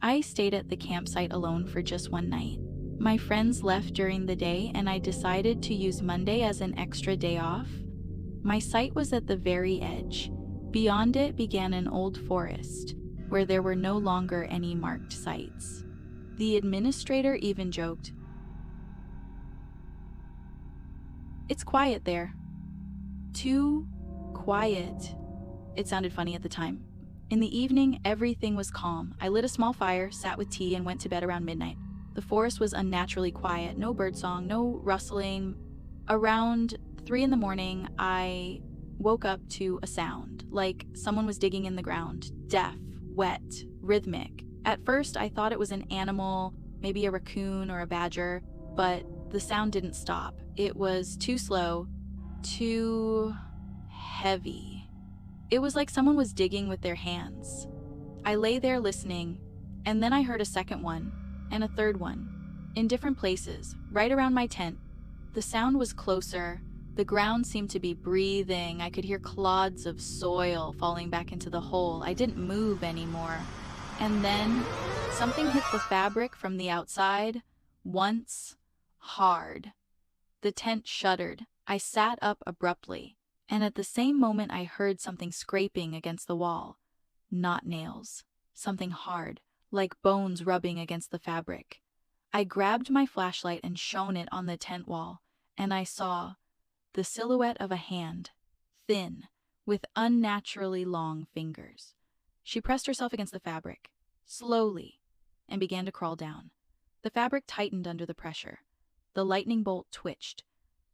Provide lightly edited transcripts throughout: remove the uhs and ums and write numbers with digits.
I stayed at the campsite alone for just one night. My friends left during the day, and I decided to use Monday as an extra day off. My site was at the very edge. Beyond it began an old forest, where there were no longer any marked sites. The administrator even joked, "It's quiet there." Too quiet. It sounded funny at the time. In the evening, everything was calm. I lit a small fire, sat with tea, and went to bed around midnight. The forest was unnaturally quiet, no birdsong, no rustling. Around 3 in the morning, I woke up to a sound, like someone was digging in the ground, deaf, wet, rhythmic. At first, I thought it was an animal, maybe a raccoon or a badger, but the sound didn't stop. It was too slow, too heavy. It was like someone was digging with their hands. I lay there listening, and then I heard a second one, and a third one, in different places, right around my tent. The sound was closer. The ground seemed to be breathing. I could hear clods of soil falling back into the hole. I didn't move anymore. And then something hit the fabric from the outside, once, hard. The tent shuddered. I sat up abruptly, and at the same moment I heard something scraping against the wall. Not nails. Something hard, like bones rubbing against the fabric. I grabbed my flashlight and shone it on the tent wall, and I saw the silhouette of a hand, thin, with unnaturally long fingers. She pressed herself against the fabric, slowly, and began to crawl down. The fabric tightened under the pressure. The lightning bolt twitched.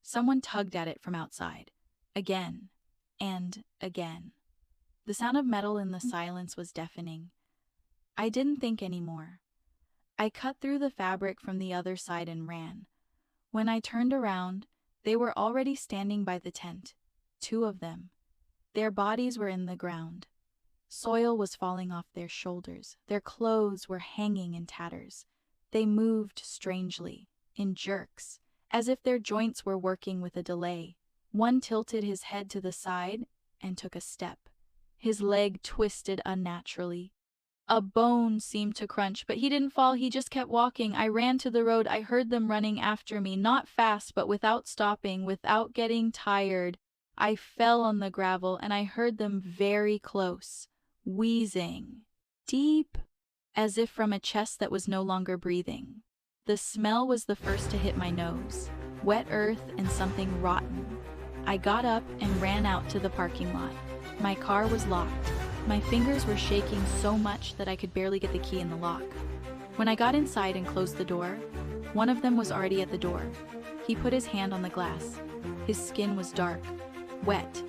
Someone tugged at it from outside. Again, and again. The sound of metal in the silence was deafening. I didn't think anymore. I cut through the fabric from the other side and ran. When I turned around, they were already standing by the tent, 2 of them. Their bodies were in the ground. Soil was falling off their shoulders. Their clothes were hanging in tatters. They moved strangely, in jerks, as if their joints were working with a delay. One tilted his head to the side and took a step. His leg twisted unnaturally. A bone seemed to crunch, but he didn't fall, he just kept walking. I ran to the road. I heard them running after me, not fast, but without stopping, without getting tired. I fell on the gravel, and I heard them very close, wheezing, deep, as if from a chest that was no longer breathing. The smell was the first to hit my nose, wet earth and something rotten. I got up and ran out to the parking lot. My car was locked. My fingers were shaking so much that I could barely get the key in the lock. When I got inside and closed the door, one of them was already at the door. He put his hand on the glass. His skin was dark, wet,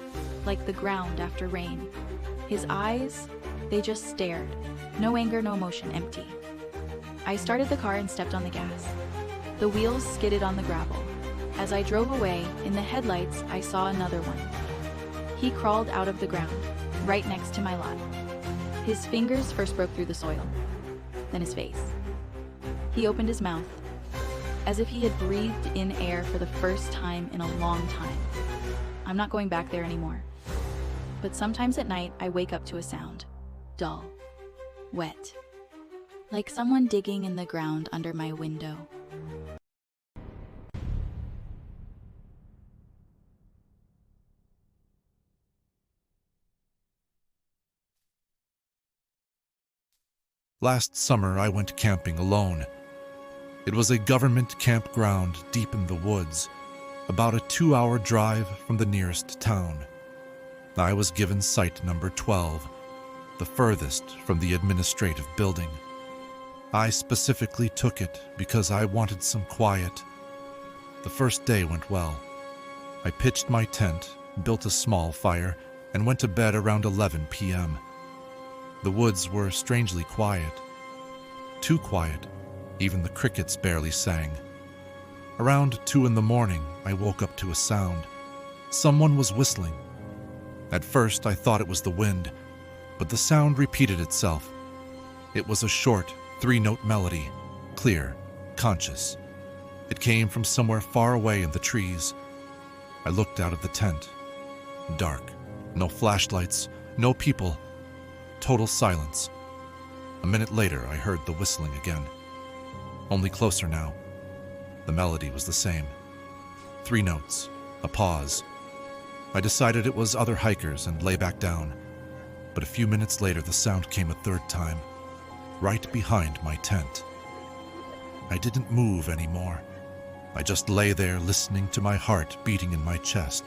like the ground after rain. His eyes, they just stared. No anger, no emotion, empty. I started the car and stepped on the gas. The wheels skidded on the gravel. As I drove away, in the headlights, I saw another one. He crawled out of the ground, right next to my lot. His fingers first broke through the soil, then his face. He opened his mouth, as if he had breathed in air for the first time in a long time. I'm not going back there anymore. But sometimes at night, I wake up to a sound. Dull, wet, like someone digging in the ground under my window. Last summer, I went camping alone. It was a government campground deep in the woods, about a 2-hour drive from the nearest town. I was given site number 12, the furthest from the administrative building. I specifically took it because I wanted some quiet. The first day went well. I pitched my tent, built a small fire, and went to bed around 11 p.m. The woods were strangely quiet. Too quiet, even the crickets barely sang. Around 2 in the morning, I woke up to a sound. Someone was whistling. At first, I thought it was the wind, but the sound repeated itself. It was a short, 3-note melody, clear, conscious. It came from somewhere far away in the trees. I looked out of the tent. Dark, no flashlights, no people. Total silence. A minute later, I heard the whistling again. Only closer now. The melody was the same. 3 notes, a pause. I decided it was other hikers and lay back down. But a few minutes later, the sound came a 3rd time, right behind my tent. I didn't move anymore. I just lay there listening to my heart beating in my chest.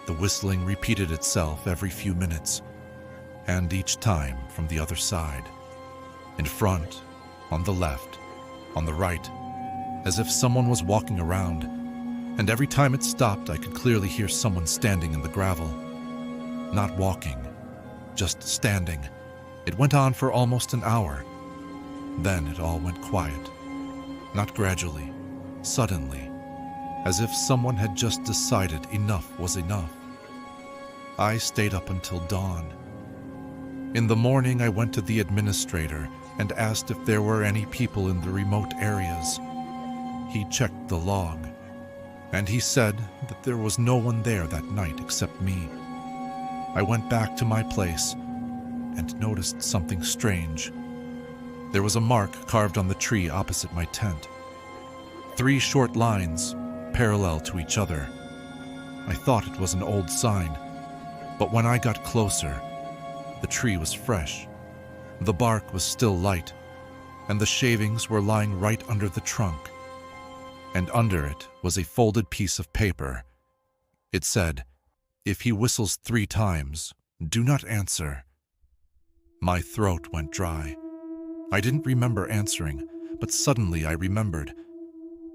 The whistling repeated itself every few minutes, and each time from the other side. In front, on the left, on the right, as if someone was walking around, and every time it stopped I could clearly hear someone standing in the gravel. Not walking, just standing. It went on for almost an hour. Then it all went quiet. Not gradually, suddenly, as if someone had just decided enough was enough. I stayed up until dawn. In the morning, I went to the administrator and asked if there were any people in the remote areas. He checked the log, and he said that there was no one there that night except me. I went back to my place and noticed something strange. There was a mark carved on the tree opposite my tent. 3 short lines, parallel to each other. I thought it was an old sign, but when I got closer, the tree was fresh. The bark was still light, and the shavings were lying right under the trunk. And under it was a folded piece of paper. It said, "If he whistles 3 times, do not answer." My throat went dry. I didn't remember answering, but suddenly I remembered.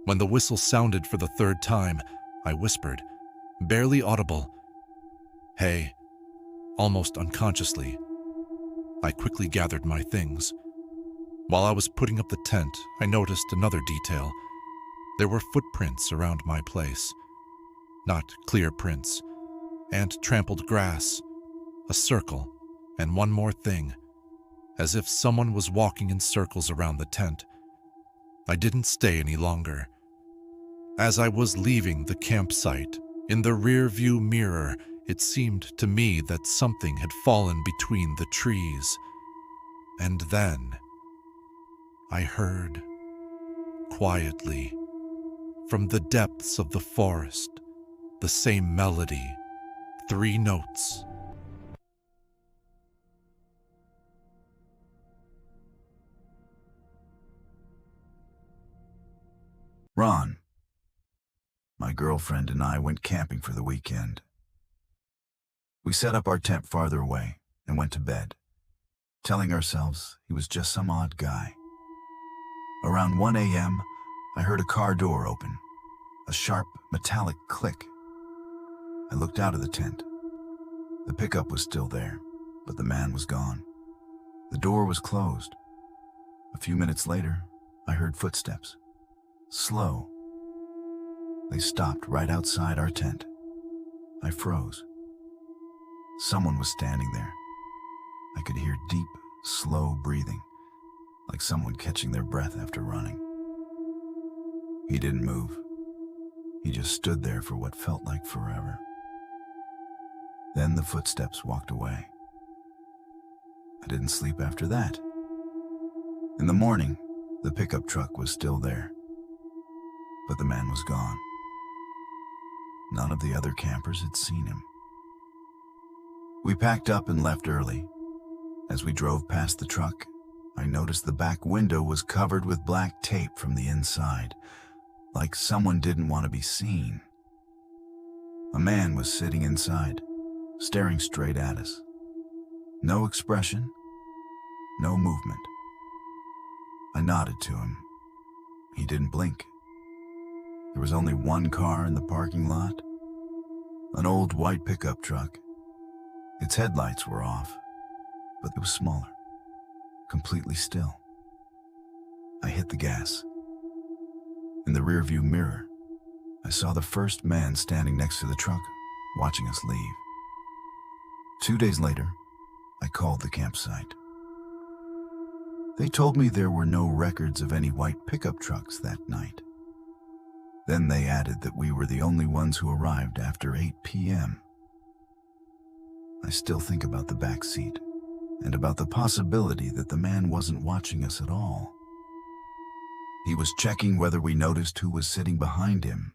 When the whistle sounded for the 3rd time, I whispered, barely audible, "Hey," almost unconsciously. I quickly gathered my things. While I was putting up the tent, I noticed another detail. There were footprints around my place. Not clear prints, and trampled grass, a circle, and one more thing, as if someone was walking in circles around the tent. I didn't stay any longer. As I was leaving the campsite, in the rear-view mirror, it seemed to me that something had fallen between the trees. And then I heard, quietly, from the depths of the forest, the same melody, 3 notes. Ron, my girlfriend and I went camping for the weekend. We set up our tent farther away and went to bed, telling ourselves he was just some odd guy. Around 1 a.m., I heard a car door open, a sharp metallic click. I looked out of the tent. The pickup was still there, but the man was gone. The door was closed. A few minutes later, I heard footsteps. Slow. They stopped right outside our tent. I froze. Someone was standing there. I could hear deep, slow breathing, like someone catching their breath after running. He didn't move. He just stood there for what felt like forever. Then the footsteps walked away. I didn't sleep after that. In the morning, the pickup truck was still there, but the man was gone. None of the other campers had seen him. We packed up and left early. As we drove past the truck, I noticed the back window was covered with black tape from the inside, like someone didn't want to be seen. A man was sitting inside, staring straight at us. No expression, no movement. I nodded to him. He didn't blink. There was only one car in the parking lot, an old white pickup truck. Its headlights were off, but it was smaller, completely still. I hit the gas. In the rearview mirror, I saw the first man standing next to the truck, watching us leave. 2 days later, I called the campsite. They told me there were no records of any white pickup trucks that night. Then they added that we were the only ones who arrived after 8 p.m. I still think about the back seat, and about the possibility that the man wasn't watching us at all. He was checking whether we noticed who was sitting behind him